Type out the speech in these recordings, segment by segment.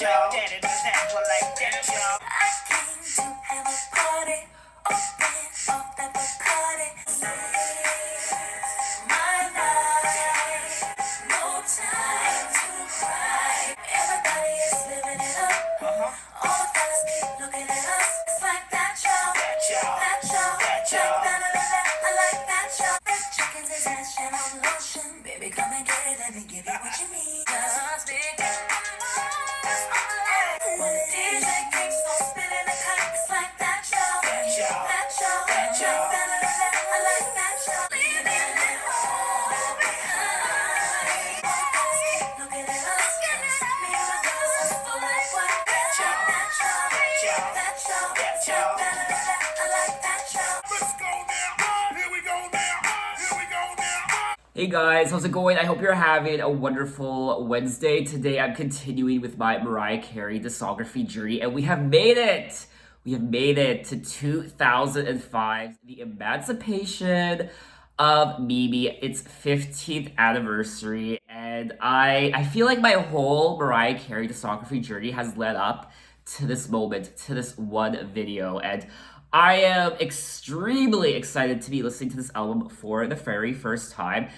y'all. That it is that one like that, y'all. I came to have a party, open off that Bacardi. My night, no time to cry. Everybody is living it up. All the fellas keep looking at us. It's like that, y'all. That y'all. That y'all. That y'all. Like that, I like that, y'all. That chicken's his ass, Chanel lotion. Baby, come and get it, let me give you what you need. Just big. When the DJ keeps on spinning the cut, it's like that, y'all. That y'all. That y'all. That y'all. I like that, y'all. Leaving it all behind. All the fellas keep looking at us. Me and my girls are still like what? That y'all. That y'all. That y'all. That y'all. That y'all. I like that, y'all. Let's go now. Here we go now. Here we go now. Hey guys, how's it going? I hope you're having a wonderful Wednesday. Today I'm continuing with my Mariah Carey discography journey, and we have made it! We have made it to 2005, the Emancipation of Mimi, its 15th anniversary, and I feel like my whole Mariah Carey discography journey has led up to this moment, to this one video, and I am extremely excited to be listening to this album for the very first time.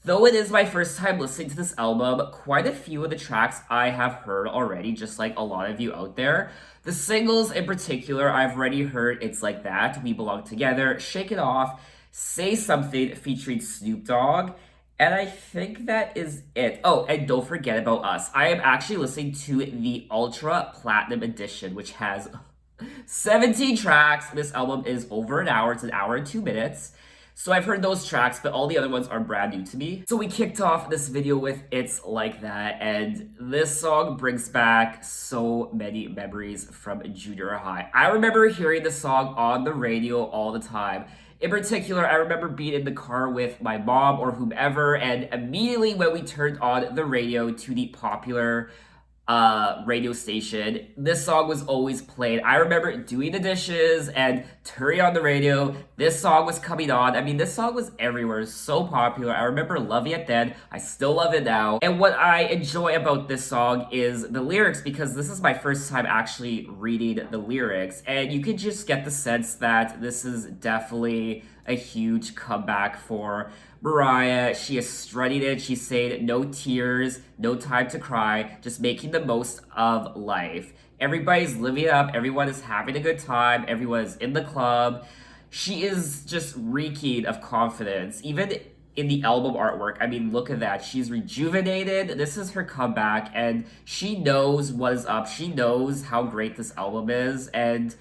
Though it is my first time listening to this album, quite a few of the tracks I have heard already, just like a lot of you out there. The singles in particular, I've already heard It's Like That, We Belong Together, Shake It Off, Say Something featuring Snoop Dogg, and I think that is it. Oh, and don't forget about Us. I am actually listening to the Ultra Platinum Edition, which has 17 tracks. This album is over an hour. It's an hour and 2 minutes. So I've heard those tracks, but all the other ones are brand new to me. So we kicked off this video with It's Like That, and this song brings back so many memories from junior high. I remember hearing this song on the radio all the time. In particular, I remember being in the car with my mom or whomever, and immediately when we turned on the radio to the popular radio station, this song was always played. I remember doing the dishes and turning on the radio. This song was coming on. I mean, this song was everywhere. So popular. I remember loving it then. I still love it now. And what I enjoy about this song is the lyrics, because this is my first time actually reading the lyrics, and you can just get the sense that this is definitely a huge comeback for Mariah. She is strutting it. She's saying no tears, no time to cry, just making the most of life. Everybody's living it up. Everyone is having a good time. Everyone is in the club. She is just reeking of confidence. Even in the album artwork, I mean, look at that. She's rejuvenated. This is her comeback, and she knows what is up. She knows how great this album is, and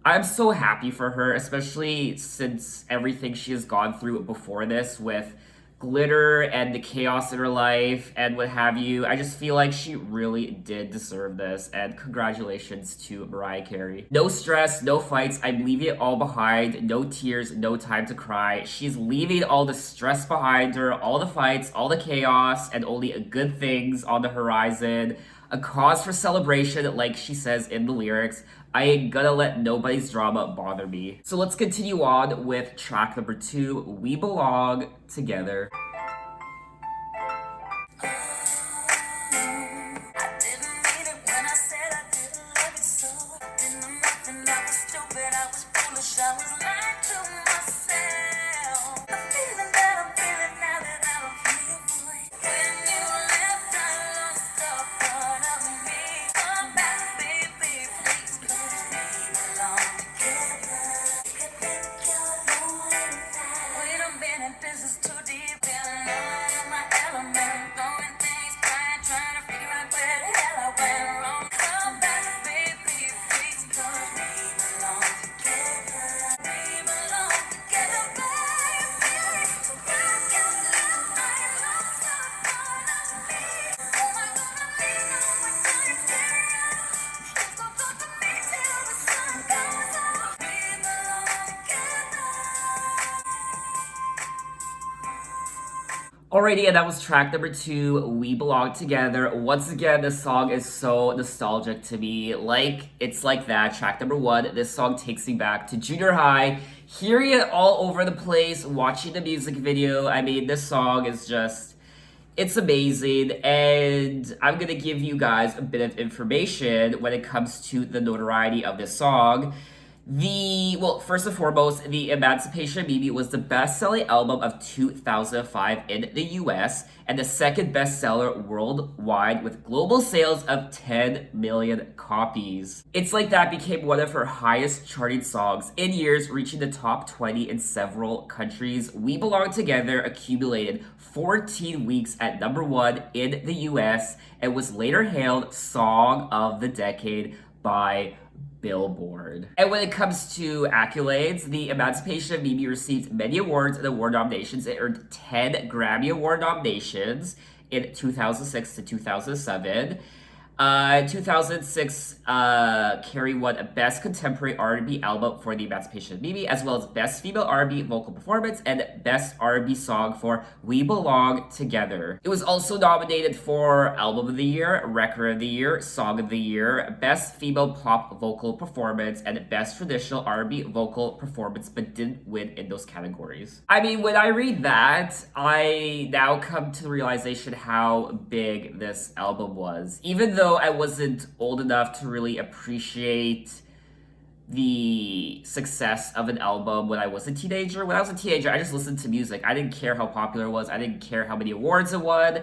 I'm so happy for her, especially since everything she has gone through before this with glitter and the chaos in her life and what have you. I just feel like she really did deserve this, and congratulations to Mariah Carey. No stress, no fights, I'm leaving it all behind. No tears, no time to cry. She's leaving all the stress behind her, all the fights, all the chaos, and only good things on the horizon. A cause for celebration, like she says in the lyrics. I ain't gonna let nobody's drama bother me. So let's continue on with track number 2, We Belong Together. Alrighty, and that was track number 2, We Belong Together. Once again, this song is so nostalgic to me. Like, It's Like That, track number 1. This song takes me back to junior high. Hearing it all over the place, watching the music video. I mean, this song is just, It's amazing, and I'm gonna give you guys a bit of information when it comes to the notoriety of this song. First and foremost, the Emancipation of Mimi was the best-selling album of 2005 in the US and the second bestseller worldwide with global sales of 10 million copies. It's Like That became one of her highest charting songs in years, reaching the top 20 in several countries. We Belong Together accumulated 14 weeks at #1 in the US and was later hailed Song of the Decade by Billboard. And when it comes to accolades, the Emancipation of Mimi received many awards and award nominations. It earned 10 Grammy Award nominations in 2006 to 2007. In 2006, Carey won a Best Contemporary R&B Album for the Emancipation of Mimi, as well as Best Female R&B Vocal Performance and Best R&B Song for We Belong Together. It was also nominated for Album of the Year, Record of the Year, Song of the Year, Best Female Pop Vocal Performance, and Best Traditional R&B Vocal Performance, but didn't win in those categories. I mean, when I read that, I now come to the realization how big this album was. Even though I wasn't old enough to really appreciate the success of an album when I was a teenager. When I was a teenager, I just listened to music. I didn't care how popular it was. I didn't care how many awards it won.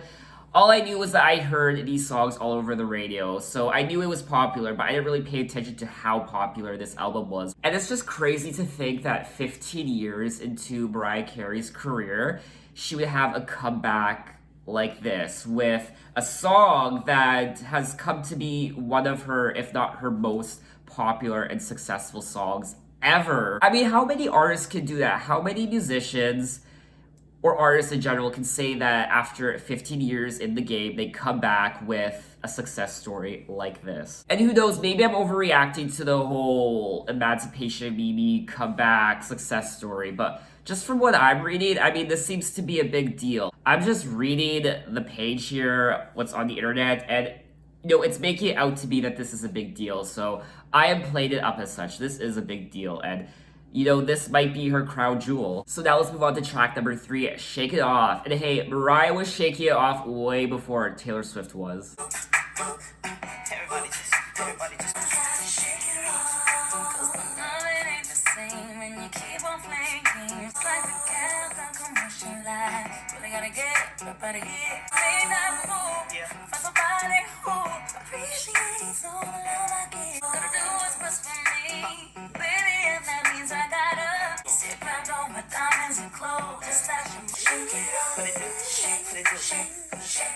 All I knew was that I heard these songs all over the radio. So I knew it was popular, but I didn't really pay attention to how popular this album was. And it's just crazy to think that 15 years into Mariah Carey's career, she would have a comeback like this with a song that has come to be one of her, if not her most popular and successful songs ever. I mean, how many artists can do that? How many musicians or artists in general can say that after 15 years in the game, they come back with a success story like this? And who knows, maybe I'm overreacting to the whole Emancipation of Mimi comeback success story, but just from what I'm reading, I mean, this seems to be a big deal. I'm just reading the page here, what's on the internet, and it's making it out to be that this is a big deal. So I am playing it up as such. This is a big deal, and this might be her crown jewel. So now let's move on to track number 3, Shake It Off. And hey, Mariah was shaking it off way before Taylor Swift was. Everybody just shake it off. 'Cause the night ain't the same and you keep on flaking. It's like the cat commercial light. Really gotta get up out of here. Ain't that move for somebody who appreciates all the love I give. Gotta do what's best for me, baby, and that means I gotta sit back on my diamonds and clothes. Just like you shake it off, shake.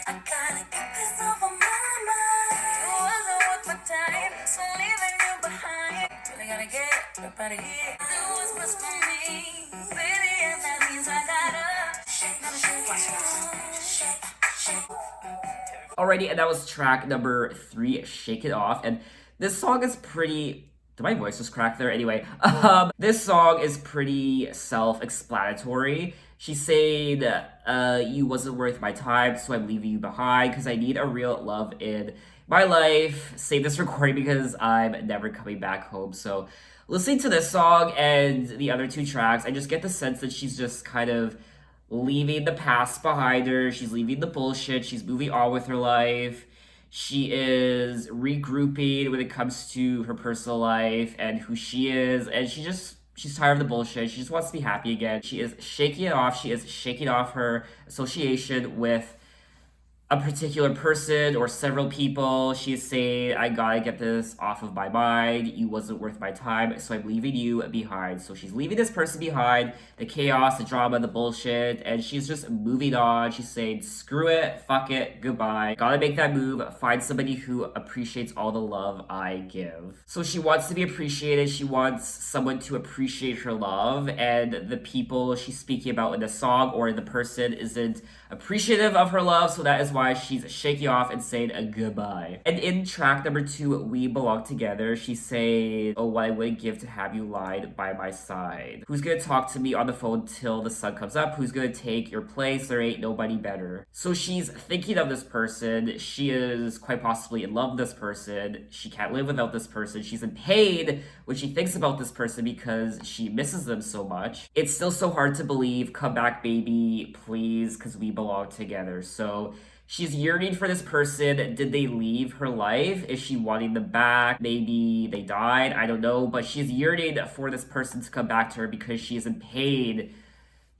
I gotta get this off of my mind. It wasn't worth my time, so leaving you behind. Really gotta get up out of here. Do what's best for me, baby, and that means I gotta shake it off. Alrighty, and that was track number 3, Shake It Off. And this song is pretty... Did my voice just crack there? Anyway, this song is pretty self-explanatory. She's saying, you wasn't worth my time, so I'm leaving you behind because I need a real love in my life. Save this recording because I'm never coming back home. So listening to this song and the other 2 tracks, I just get the sense that she's just kind of leaving the past behind her. She's leaving the bullshit. She's moving on with her life. She is regrouping when it comes to her personal life and who she is. And she's tired of the bullshit. She just wants to be happy again. She is shaking it off. She is shaking off her association with a particular person or several people. She's saying, I gotta get this off of my mind. You wasn't worth my time, so I'm leaving you behind. So she's leaving this person behind, the chaos, the drama, the bullshit, and she's just moving on. She's saying, screw it, fuck it, goodbye. Gotta make that move, find somebody who appreciates all the love I give. So she wants to be appreciated. She wants someone to appreciate her love, and the people she's speaking about in the song or in the person isn't appreciative of her love, so that is why why she's shaking off and saying a goodbye. And in track number 2, We Belong Together, she said, oh, what I wouldn't give to have you lied by my side. Who's gonna talk to me on the phone till the sun comes up? Who's gonna take your place? There ain't nobody better. So she's thinking of this person. She is quite possibly in love with this person. She can't live without this person. She's in pain when she thinks about this person because she misses them so much. It's still so hard to believe. Come back, baby, please, because we belong together. So she's yearning for this person. Did they leave her life? Is she wanting them back? Maybe they died. I don't know. But she's yearning for this person to come back to her because she is in pain.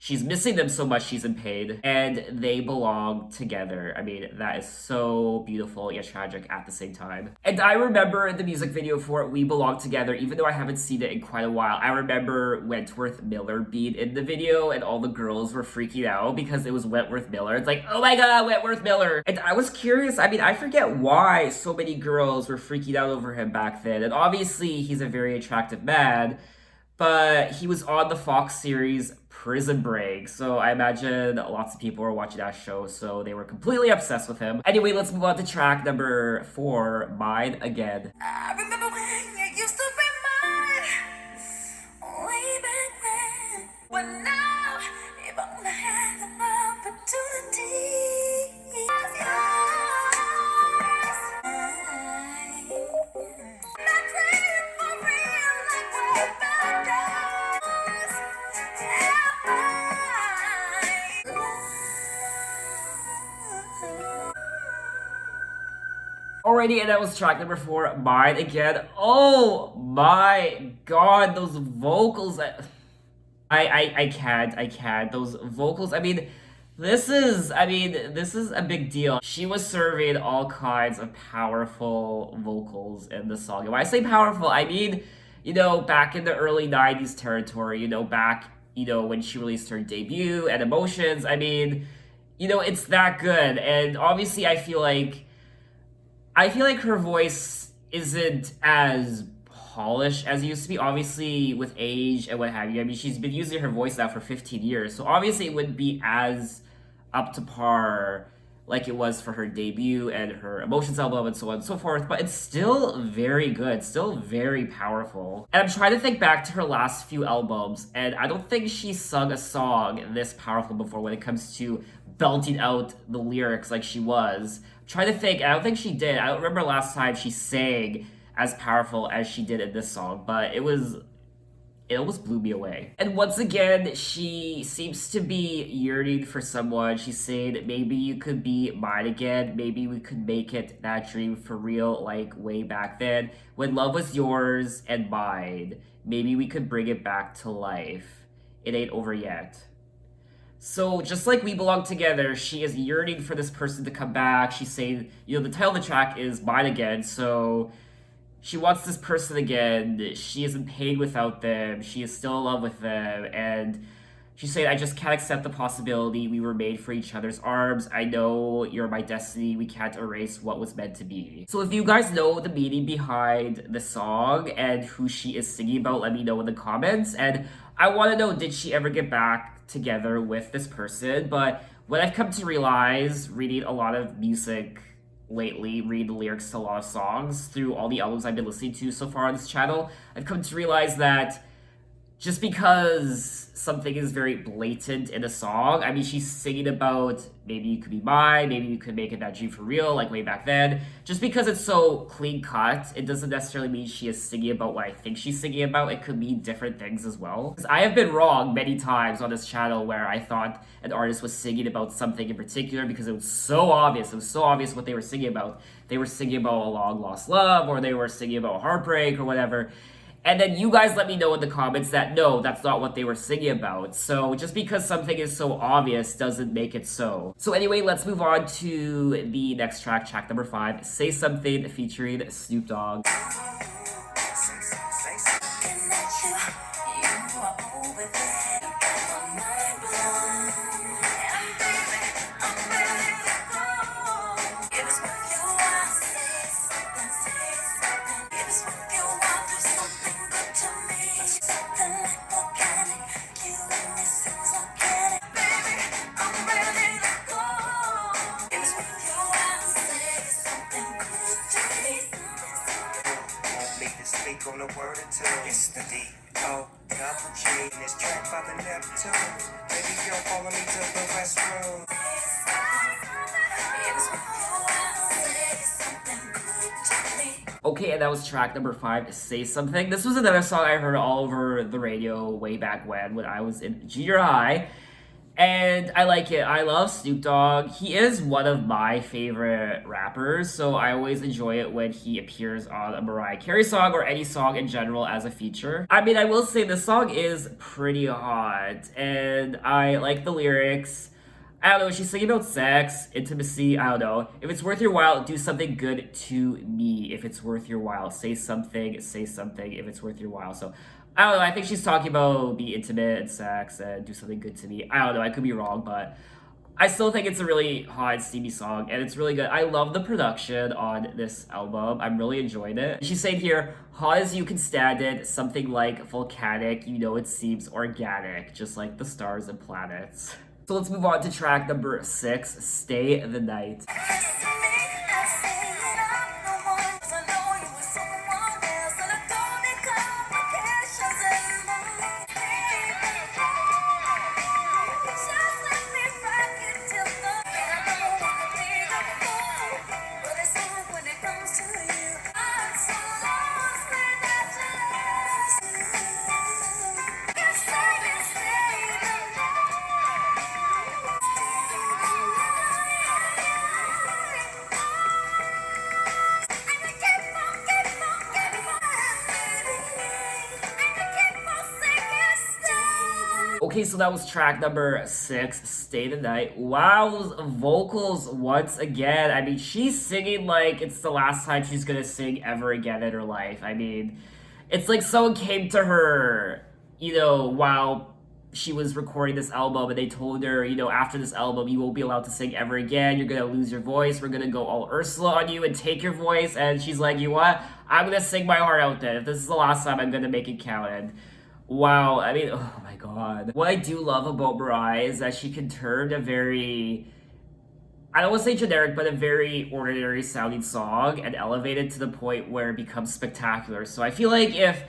She's missing them so much, she's in pain, and they belong together. I mean, that is so beautiful yet tragic at the same time. And I remember the music video for We Belong Together, even though I haven't seen it in quite a while. I remember Wentworth Miller being in the video, and all the girls were freaking out because it was Wentworth Miller. It's like, oh my god, Wentworth Miller! And I was curious, I mean, I forget why so many girls were freaking out over him back then. And obviously, he's a very attractive man, but he was on the Fox series Prison Break, so I imagine lots of people were watching that show, so they were completely obsessed with him. Anyway, let's move on to track number 4, Mine Again. I remember when you used to be mine, way back when. But now, if only I had an opportunity, it's yours. Not praying for real like way back then. Alrighty, and that was track number 4, Mine Again. Oh my god, those vocals. I can't. Those vocals, I mean, this is a big deal. She was serving all kinds of powerful vocals in the song. And when I say powerful, I mean, you know, back in the early 90s territory, you know, back, you know, when she released her debut and Emotions. I mean, you know, it's that good. And obviously I feel like her voice isn't as polished as it used to be, obviously with age and what have you. I mean, she's been using her voice now for 15 years, so obviously it wouldn't be as up to par like it was for her debut and her Emotions album and so on and so forth, but it's still very good, still very powerful. And I'm trying to think back to her last few albums, and I don't think she sung a song this powerful before when it comes to belting out the lyrics like she was. I'm trying to think, I don't think she did. I don't remember last time she sang as powerful as she did in this song, but it almost blew me away. And once again, she seems to be yearning for someone. She's saying, maybe you could be mine again. Maybe we could make it that dream for real, like way back then. When love was yours and mine, maybe we could bring it back to life. It ain't over yet. So just like We Belong Together, she is yearning for this person to come back. She's saying, you know, the title of the track is Mine Again, so she wants this person again. She is in pain without them. She is still in love with them. And she's saying, I just can't accept the possibility we were made for each other's arms. I know you're my destiny. We can't erase what was meant to be. So if you guys know the meaning behind the song and who she is singing about, let me know in the comments. And I want to know, did she ever get back together with this person? But what I've come to realize, reading a lot of music lately, read the lyrics to a lot of songs through all the albums I've been listening to so far on this channel, I've come to realize that just because something is very blatant in a song, I mean, she's singing about maybe you could be mine, maybe you could make it that dream for real, like way back then. Just because it's so clean cut, it doesn't necessarily mean she is singing about what I think she's singing about. It could mean different things as well. Because I have been wrong many times on this channel where I thought an artist was singing about something in particular because it was so obvious. It was so obvious what they were singing about. They were singing about a long lost love, or they were singing about heartbreak or whatever. And then you guys let me know in the comments that no, that's not what they were singing about. So just because something is so obvious doesn't make it so. So anyway, let's move on to the next track, track number 5, Say Something featuring Snoop Dogg. speak on the word or two. It's the D-O double G. This track by the Neptunes. Baby girl, follow me to the restroom. Okay, and that was track number 5, Say Something. This was another song I heard all over the radio way back when I was in junior high. And I like it. I love Snoop Dogg. He is one of my favorite rappers, so I always enjoy it when he appears on a Mariah Carey song or any song in general as a feature. I mean, I will say this song is pretty hot, and I like the lyrics. I don't know, she's singing about sex, intimacy, I don't know. If it's worth your while, do something good to me. If it's worth your while, say something if it's worth your while. So, I don't know, I think she's talking about be intimate and sex and do something good to me. I don't know, I could be wrong, but I still think it's a really hot, steamy song, and it's really good. I love the production on this album. I'm really enjoying it. She's saying here, hot as you can stand it, something like volcanic, you know it seems organic, just like the stars and planets. So let's move on to track number 6, Stay the Night. Okay, so that was track number 6, Stay the Night. Wow, those vocals once again. I mean, she's singing like it's the last time she's gonna sing ever again in her life. I mean, it's like someone came to her, while she was recording this album and they told her, after this album, you won't be allowed to sing ever again. You're gonna lose your voice. We're gonna go all Ursula on you and take your voice. And she's like, you know what? I'm gonna sing my heart out then. If this is the last time, I'm gonna make it count. And wow, I mean, oh my god. What I do love about Mariah is that she can turn a very, I don't want to say generic, but a very ordinary sounding song and elevate it to the point where it becomes spectacular. So I feel like if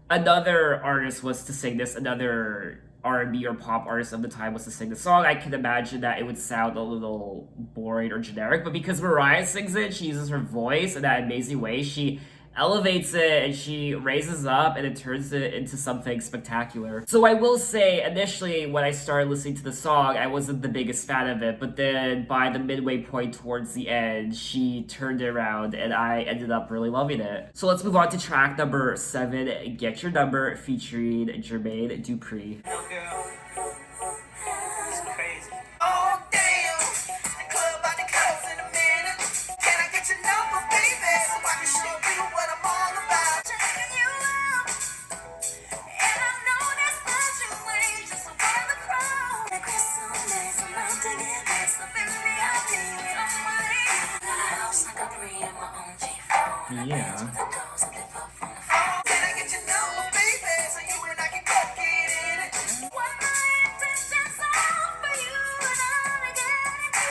another artist was to sing this, another R&B or pop artist of the time was to sing the song, I can imagine that it would sound a little boring or generic. But because Mariah sings it, she uses her voice in that amazing way. She elevates it and she raises up and it turns it into something spectacular. So I will say, initially when I started listening to the song, I wasn't the biggest fan of it, but then by the midway point towards the end, she turned it around and I ended up really loving it. So let's move on to track number 7, Get Your Number, featuring Jermaine Dupri. Oh, girl. It's crazy. Oh, damn. The club about to close in a minute. Can I get your number, baby? So I can show you what I'm all about. Checking you out, and I know that's what you ain't just around the crowd. Like crystal days, I'm out to get messed up in the idea with all my ladies. Got a house like I breathe in my own G4. Yeah. With the doors that lift up from the floor. Can I get your number, baby? So you and I can go get in it. What my intentions are for you and I to get into.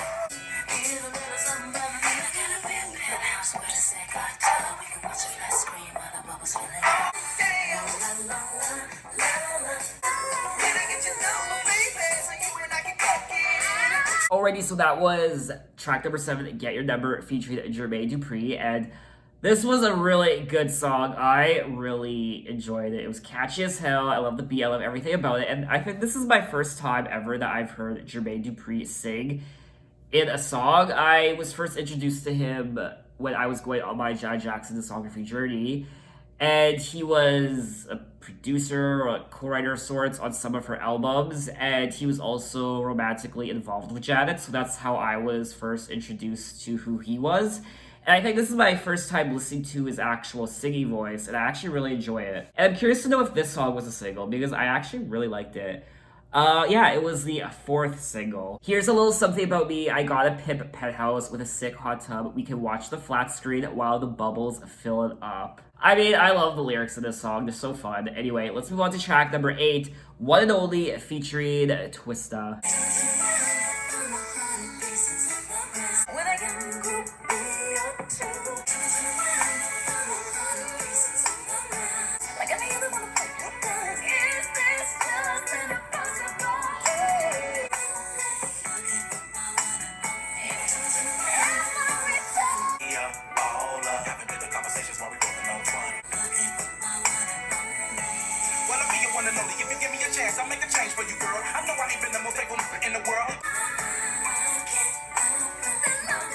Here's a little something about me. I got a big penthouse with a sick hot tub. We can watch a flat screen while the bubbles filling up. Damn. La la la la la. Can I get your number, baby? So you and I can go get in it. Alrighty, so that was track number 7, Get Your Number, featuring Jermaine Dupri, and this was a really good song. I really enjoyed it. It was catchy as hell. I love the beat. I love everything about it. And I think this is my first time ever that I've heard Jermaine Dupri sing in a song. I was first introduced to him when I was going on my Janet Jackson discography journey. And he was a producer or a co-writer of sorts on some of her albums. And he was also romantically involved with Janet. So that's how I was first introduced to who he was. And I think this is my first time listening to his actual singing voice, and I actually really enjoy it. And I'm curious to know if this song was a single, because I actually really liked it. Yeah, it was the 4th single. Here's a little something about me. I got a pimp penthouse with a sick hot tub. We can watch the flat screen while the bubbles fill it up. I mean, I love the lyrics of this song. They're so fun. Anyway, let's move on to track number 8, One and Only, featuring Twista. When I can go be your true.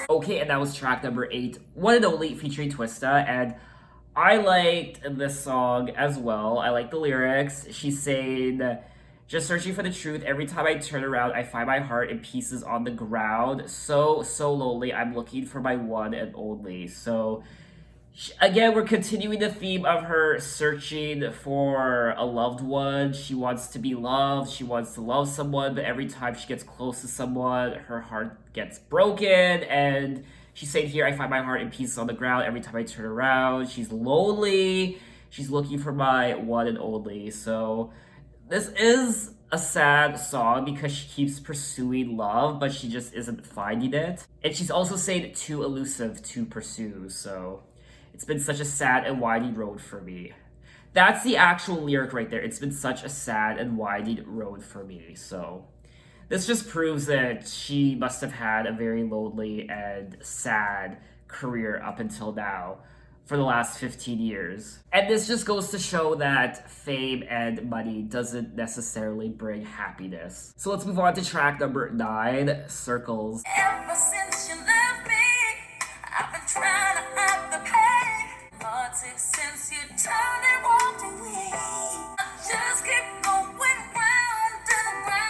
Okay, and that was track number 8, One and Only featuring Twista, and I liked this song as well. I like the lyrics. She's saying, just searching for the truth. Every time I turn around, I find my heart in pieces on the ground. So lonely. I'm looking for my one and only. So, again, we're continuing the theme of her searching for a loved one. She wants to be loved. She wants to love someone, but every time she gets close to someone, her heart gets broken. And she's saying here, I find my heart in pieces on the ground every time I turn around. She's lonely. She's looking for my one and only. So this is a sad song because she keeps pursuing love, but she just isn't finding it. And she's also saying too elusive to pursue. So it's been such a sad and winding road for me. That's the actual lyric right there. It's been such a sad and winding road for me. So this just proves that she must have had a very lonely and sad career up until now for the last 15 years. And this just goes to show that fame and money doesn't necessarily bring happiness. So let's move on to track number 9, Circles. Ever since you left me, I've been trying to hide the pain. Lord, since you turned and walked away, I just keep going round and round.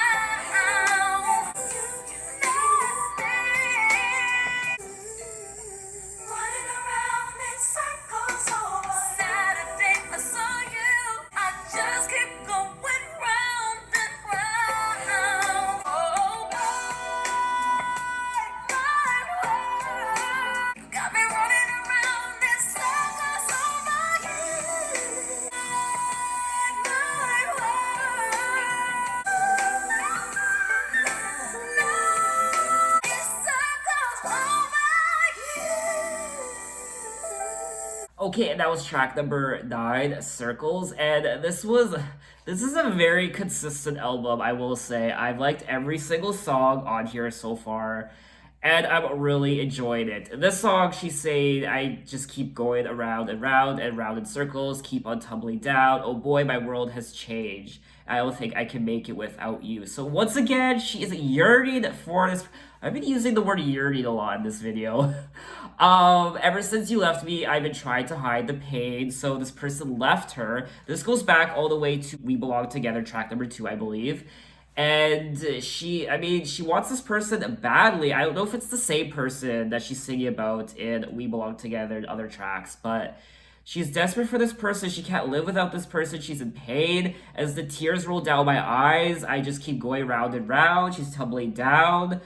Running around in circles over Saturday, I saw you. I just keep going round and round. Oh, you got me running around in circles over you. Okay, and that was track number 9, Circles, and this is a very consistent album, I will say. I've liked every single song on here so far, and I'm really enjoying it. This song, she's saying, I just keep going around and round and round in circles, keep on tumbling down. Oh boy, my world has changed. I don't think I can make it without you. So once again, she is yearning for this. I've been using the word yearning a lot in this video. Ever since you left me, I've been trying to hide the pain. So this person left her. This goes back all the way to We Belong Together, track number 2, I believe. And she wants this person badly. I don't know if it's the same person that she's singing about in We Belong Together and other tracks, but she's desperate for this person. She can't live without this person. She's in pain. As the tears roll down my eyes, I just keep going round and round. She's tumbling down.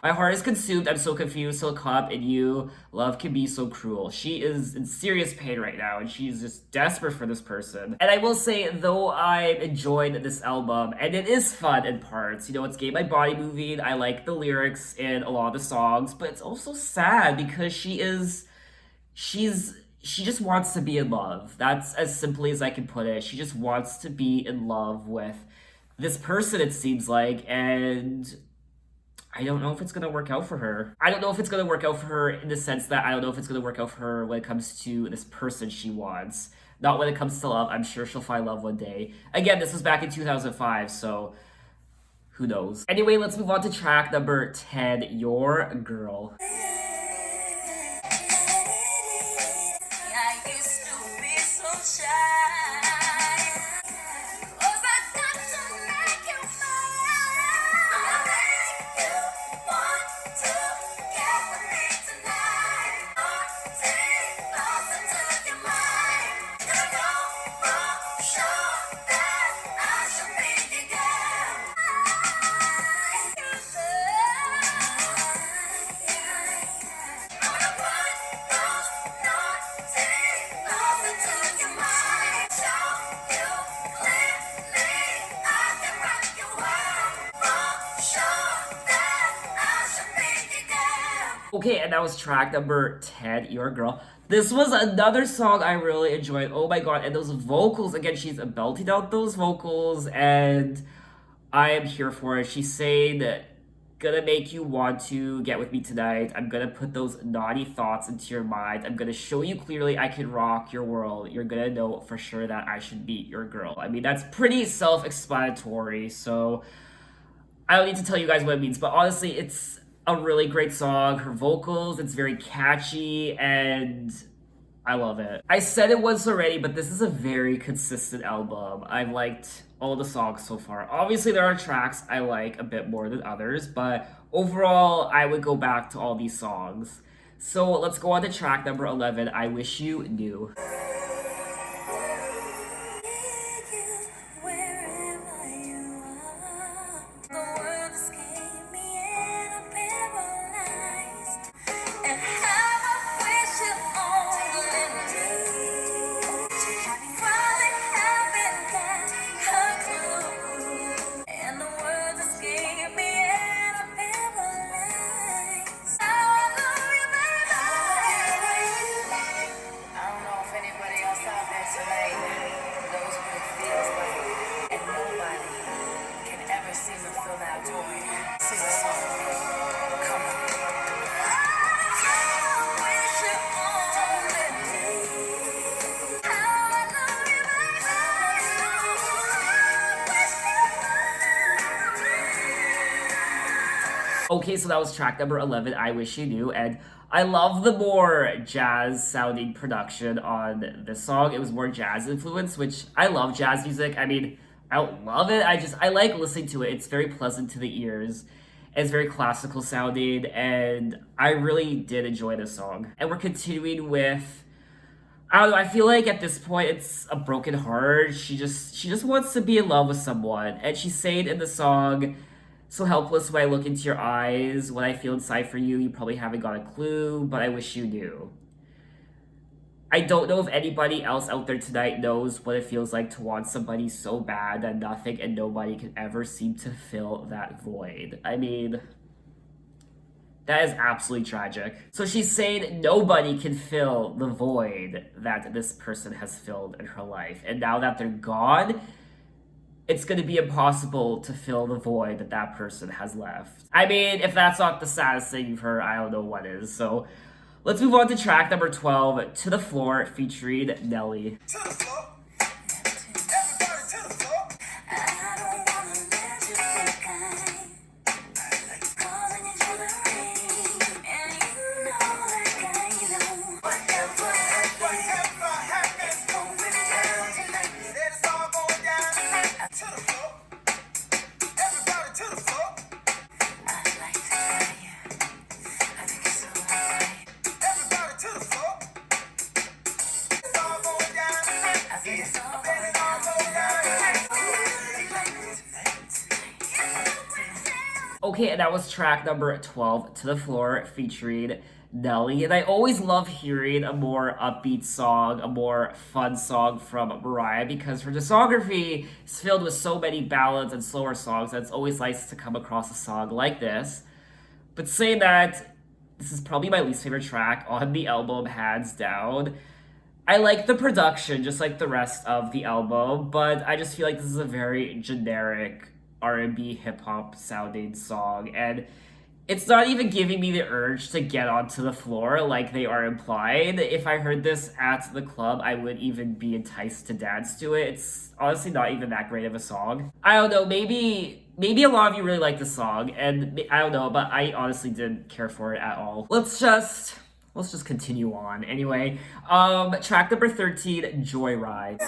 My heart is consumed. I'm so confused, so caught up in you. Love can be so cruel. She is in serious pain right now, and she's just desperate for this person. And I will say, though I enjoyed this album, and it is fun in parts, you know, it's getting my body moving. I like the lyrics in a lot of the songs, but it's also sad because she just wants to be in love. That's as simply as I can put it. She just wants to be in love with this person, it seems like, and I don't know if it's going to work out for her. I don't know if it's going to work out for her in the sense that I don't know if it's going to work out for her when it comes to this person she wants. Not when it comes to love. I'm sure she'll find love one day. Again, this was back in 2005, so who knows. Anyway, let's move on to track number 10, Your Girl. I used to be so shy. Okay, and that was track number 10, Your Girl. This was another song I really enjoyed. Oh my god, and those vocals, again, she's belting out those vocals, and I am here for it. She's saying, gonna make you want to get with me tonight. I'm gonna put those naughty thoughts into your mind. I'm gonna show you clearly I can rock your world. You're gonna know for sure that I should be your girl. I mean, that's pretty self-explanatory, so I don't need to tell you guys what it means, but honestly, it's a really great song. Her vocals, it's very catchy, and I love it. I said it once already, but this is a very consistent album. I've liked all the songs so far. Obviously, there are tracks I like a bit more than others, but overall, I would go back to all these songs. So let's go on to track number 11, I Wish You Knew. Wherever you are, the world escaped me and I'm paralyzed. And how I wish you only knew. Probably haven't got a clue. And the words escape me and I'm paralyzed. How I love you, baby. I don't know if anybody else out there tonight knows what it feels like, and nobody can ever seem to fill that void. Sing a song. Come on. I wish you only knew how I love you, baby. I wish you Okay, so that was track number 11, I Wish You Knew, and I love the more jazz sounding production on this song. It was more jazz influence, which I love jazz music. I mean, I don't love it. I like listening to it. It's very pleasant to the ears. It's very classical sounding, and I really did enjoy this song. And we're continuing with, I don't know, I feel like at this point it's a broken heart. She just wants to be in love with someone. And she's saying in the song, so helpless when I look into your eyes, when I feel inside for you, you probably haven't got a clue, but I wish you knew. I don't know if anybody else out there tonight knows what it feels like to want somebody so bad that nothing and nobody can ever seem to fill that void. I mean, that is absolutely tragic. So she's saying nobody can fill the void that this person has filled in her life. And now that they're gone, it's going to be impossible to fill the void that that person has left. I mean, if that's not the saddest thing you've heard, I don't know what is. So let's move on to track number 12, To the Floor, featuring Nelly. To the floor. Everybody to the floor. I don't wanna let you think I'm calling you to the rain, and you know whatever happens, going down tonight. said it's all going down. To the floor. Everybody to the floor. I'd like to tell you, I think it's so right. Everybody to the floor. It's all going down. I think it's all Said going it's all going down. Okay, and that was track number 12, To the Floor, featuring Nelly. And I always love hearing a more upbeat song, a more fun song from Mariah, because her discography is filled with so many ballads and slower songs that it's always nice to come across a song like this. But saying that, this is probably my least favorite track on the album, hands down. I like the production, just like the rest of the album, but I just feel like this is a very generic R&B hip-hop sounding song, and it's not even giving me the urge to get onto the floor like they are implied. If I heard this at the club, I would even be enticed to dance to it. It's honestly not even that great of a song. I don't know, maybe a lot of you really like the song, and I don't know, but I honestly didn't care for it at all. Let's just continue on. Anyway, track number 13, Joyride.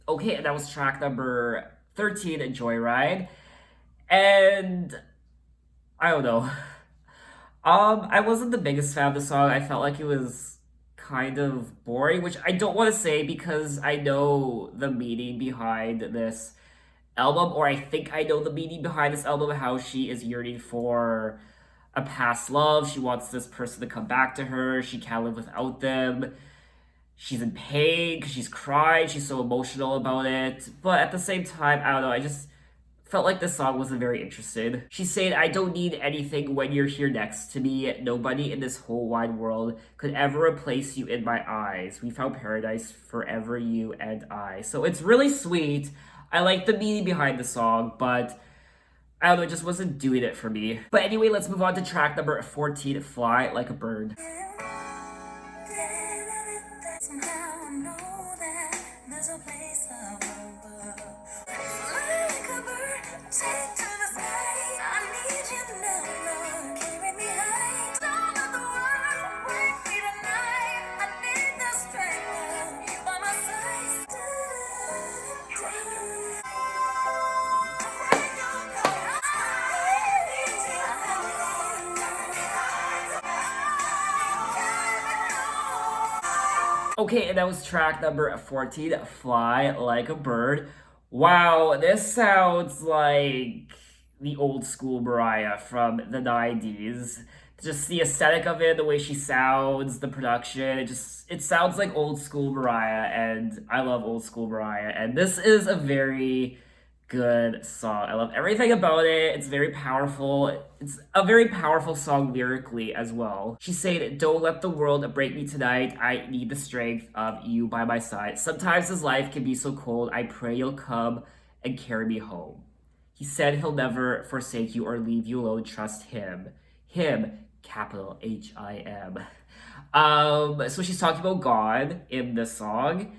Okay, and that was track number 13, Joyride. And I don't know. I wasn't the biggest fan of the song. I felt like it was kind of boring, which I don't want to say because I know the meaning behind this album, or I think I know the meaning behind this album, how she is yearning for a past love. She wants this person to come back to her. She can't live without them. She's in pain because she's crying. She's so emotional about it. But at the same time, I don't know. I just felt like this song wasn't very interested. She's saying, I don't need anything when you're here next to me. Nobody in this whole wide world could ever replace you in my eyes. We found paradise forever, you and I. So it's really sweet. I like the meaning behind the song, but I don't know, it just wasn't doing it for me. But anyway, let's move on to track number 14, Fly Like a Bird. Somehow I know that there's a place up above. Fly like a bird, take to the sky. I need you now, Lord. Carry me high. Don't let the world break me tonight. I need the strength. You by my side. Okay, and that was track number 14, Fly Like a Bird. Wow, this sounds like the old school Mariah from the 90s. Just the aesthetic of it, the way she sounds, the production, it sounds like old school Mariah, and I love old school Mariah. And this is a very good song. I love everything about it. It's very powerful. It's a very powerful song lyrically as well. She said, don't let the world break me tonight. I need the strength of you by my side. Sometimes this life can be so cold. I pray you'll come and carry me home. He said he'll never forsake you or leave you alone. Trust him. Him, capital H-I-M. So she's talking about God in this song.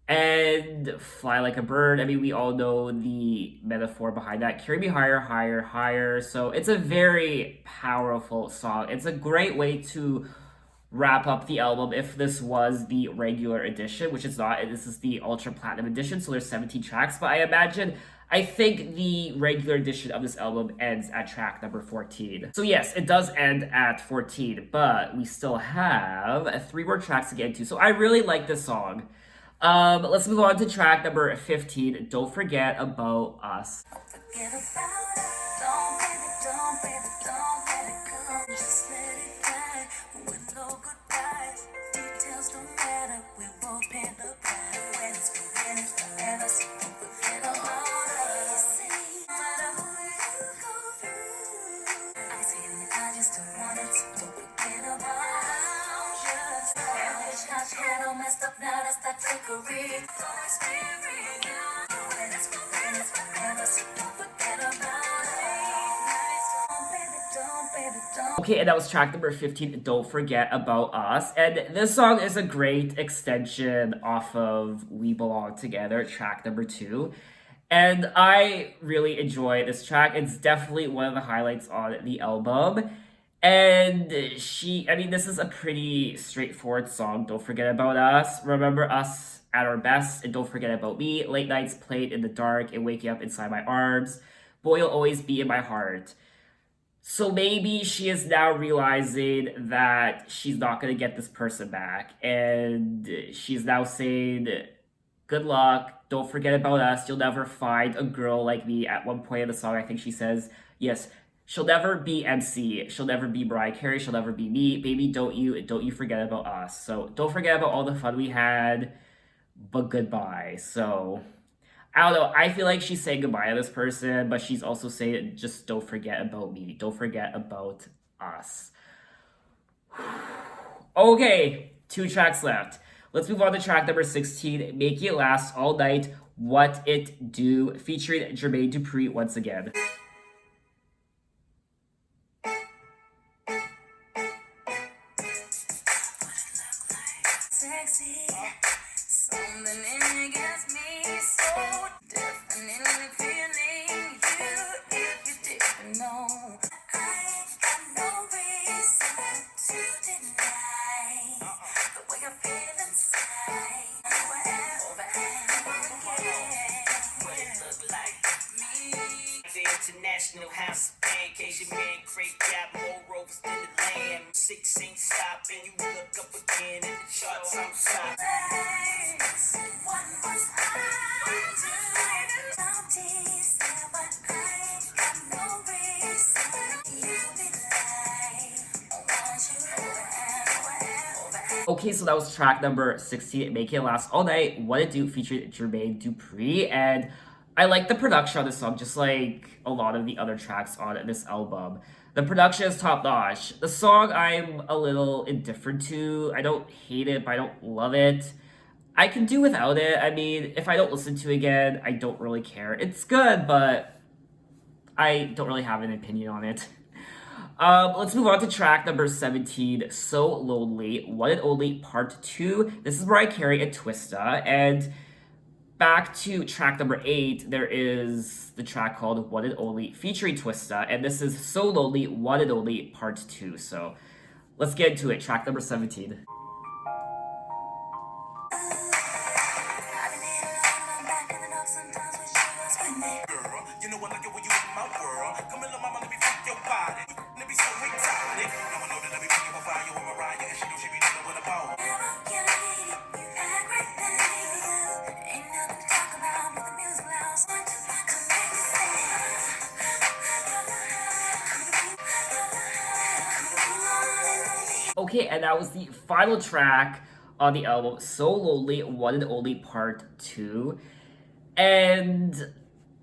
And Fly Like a Bird, I mean, we all know the metaphor behind that. Carry me higher, higher, higher. So it's a very powerful song. It's a great way to wrap up the album if this was the regular edition, which it's not. This is the Ultra Platinum edition, so there's 17 tracks. But I think the regular edition of this album ends at track number 14. So yes, it does end at 14, but we still have 3 more tracks to get into. So I really like this song. Let's move on to track number 15, Don't Forget About Us. Forget about us. Don't let it go. Just let it die with no goodbyes. Details don't matter. We both pay the price. When it's forever, so don't forget about us. No matter who you go through, I can see it in your eyes, just don't want it. So don't forget about us. Just had all messed up now. That's that trickery. Always be real. When it's forever, so don't forget about it. Don't, baby, don't. Okay, and that was track number 15, Don't Forget About Us. And this song is a great extension off of We Belong Together, track number 2. And I really enjoy this track. It's definitely one of the highlights on the album. And this is a pretty straightforward song. Don't forget about us. Remember us at our best. And don't forget about me. Late nights played in the dark and waking up inside my arms. Boy, you'll always be in my heart. So maybe she is now realizing that she's not going to get this person back. And she's now saying, good luck. Don't forget about us. You'll never find a girl like me. At one point in the song, I think she says, yes, she'll never be MC. She'll never be Mariah Carey. She'll never be me. Baby, don't you forget about us. So don't forget about all the fun we had, but goodbye. So I don't know. I feel like she's saying goodbye to this person, but she's also saying, just don't forget about me. Don't forget about us. Okay, 2 tracks left. Let's move on to track number 16, Make It Last All Night, What It Do, featuring Jermaine Dupri once again. Sexy, something in you gets me so definitely feeling you. If you didn't know, I ain't got no reason to deny the way I feel inside. Over and over again, what it look like me. The international house of pancakes, your man Craig got more ropes than the land. 6 ain't stopping, you look up again in the charts, I'm stopping. What was I doing? Don't tease me, but I ain't got no reason. You be lying. Okay, so that was track number 16, Make It Last All Night, What It Do, featuring Jermaine Dupri. And I like the production on this song, just like a lot of the other tracks on this album. The production is top notch. The song I'm a little indifferent to. I don't hate it, but I don't love it. I can do without it. I mean, if I don't listen to it again, I don't really care. It's good, but I don't really have an opinion on it. Let's move on to track number 17, So Lonely, One and Only Part 2. This is Mariah Carey and Twista. And back to track number 8, there is the track called One and Only featuring Twista. And this is So Lonely, One and Only Part 2. So let's get into it. Track number 17. Girl, you know I like it when you in my world. Come in, little mama, let me fuck your body. Let me so retarded. Now I know that I be fucking with fire with Mariah, and she know she be dealing with a ball. Okay, and that was the final track on the album, So Lonely, One and Only Part 2. And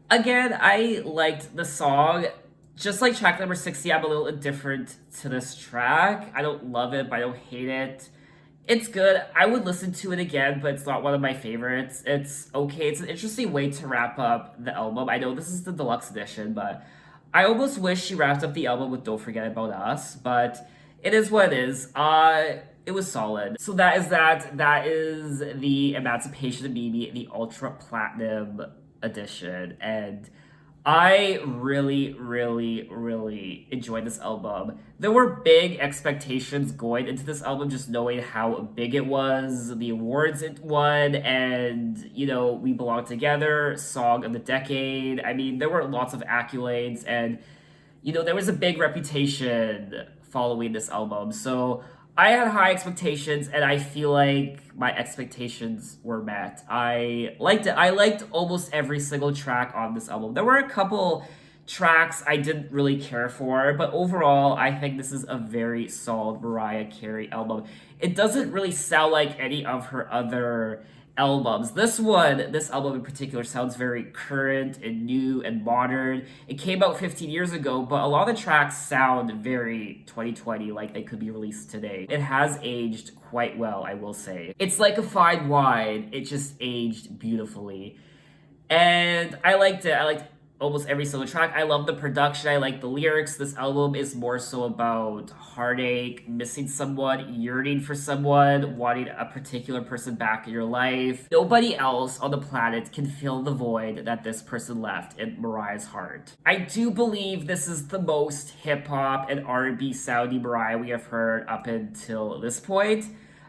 again, I liked the song. Just like track number 60, I'm a little indifferent to this track. I don't love it, but I don't hate it. It's good. I would listen to it again, but it's not one of my favorites. It's okay. It's an interesting way to wrap up the album. I know this is the deluxe edition, but I almost wish she wrapped up the album with Don't Forget About Us, but it is what it is. It was solid. So that is that. That is the Emancipation of Mimi, the Ultra Platinum edition. And I really, really, really enjoyed this album. There were big expectations going into this album, just knowing how big it was, the awards it won, and, you know, We Belong Together, Song of the Decade. I mean, there were lots of accolades, and, you know, there was a big reputation following this album. So I had high expectations, and I feel like my expectations were met. I liked it. I liked almost every single track on this album. There were a couple tracks I didn't really care for, but overall, I think this is a very solid Mariah Carey album. It doesn't really sound like any of her other albums. This album in particular, sounds very current and new and modern. It came out 15 years ago, but a lot of the tracks sound very 2020, like they could be released today. It has aged quite well, I will say. It's like a fine wine. It just aged beautifully. And I liked it. I liked almost every single track. I love the production. I like the lyrics. This album is more so about heartache, missing someone, yearning for someone, wanting a particular person back in your life. Nobody else on the planet can fill the void that this person left in Mariah's heart. I do believe this is the most hip-hop and R&B sounding Mariah we have heard up until this point.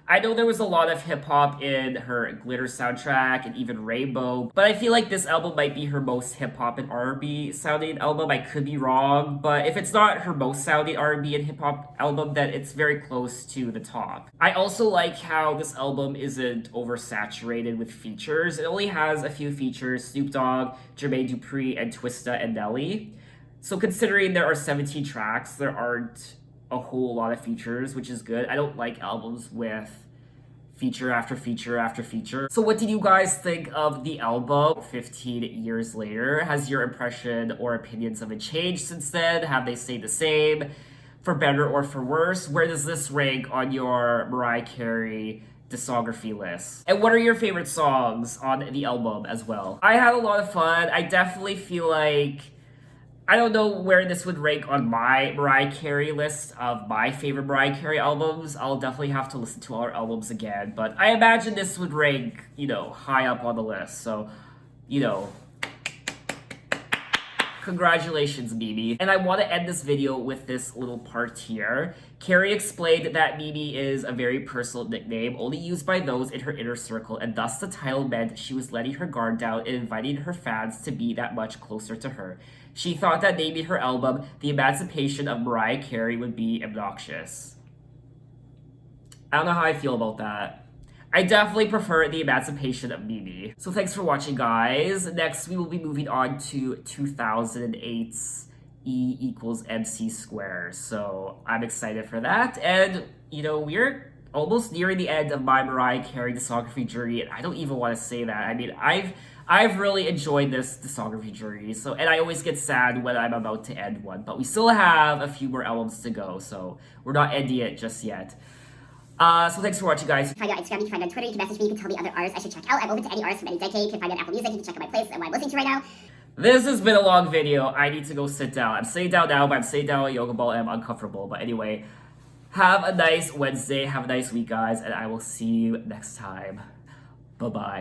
I know there was a lot of hip-hop in her Glitter soundtrack and even Rainbow, but I feel like this album might be her most hip-hop and R&B sounding album. I could be wrong, but if it's not her most sounding R&B and hip-hop album, then it's very close to the top. I also like how this album isn't oversaturated with features. It only has a few features: Snoop Dogg, Jermaine Dupri, and Twista and Nelly. So considering there are 17 tracks, there aren't a whole lot of features, which is good. I don't like albums with feature after feature after feature. So what did you guys think of the album 15 years later? Has your impression or opinions of it changed since then? Have they stayed the same, for better or for worse? Where does this rank on your Mariah Carey discography list? And what are your favorite songs on the album as well? I had a lot of fun. I definitely feel like, I don't know where this would rank on my Mariah Carey list of my favorite Mariah Carey albums. I'll definitely have to listen to all her albums again, but I imagine this would rank, you know, high up on the list. So, you know, congratulations, Mimi. And I want to end this video with this little part here. Carey explained that Mimi is a very personal nickname, only used by those in her inner circle, and thus the title meant she was letting her guard down and inviting her fans to be that much closer to her. She thought that naming her album The Emancipation of Mariah Carey would be obnoxious. I don't know how I feel about that. I definitely prefer The Emancipation of Mimi. So thanks for watching, guys. Next, we will be moving on to 2008's E = MC². So I'm excited for that. And, you know, we're almost nearing the end of my Mariah Carey discography journey, and I don't even want to say that. I mean, I've really enjoyed this discography journey, so, and I always get sad when I'm about to end one, but we still have a few more albums to go, so we're not ending it just yet. So thanks for watching, guys. Find me on Instagram, you can find me on Twitter, you can message me, you can tell me other artists I should check out. I'm open to any artist from any decade. You can find me on Apple Music, you can check out my playlist and what I'm listening to right now. This has been a long video. I need to go sit down. I'm sitting down now, but I'm sitting down on a yoga ball and I'm uncomfortable. But anyway, have a nice Wednesday, have a nice week, guys, and I will see you next time. Bye-bye.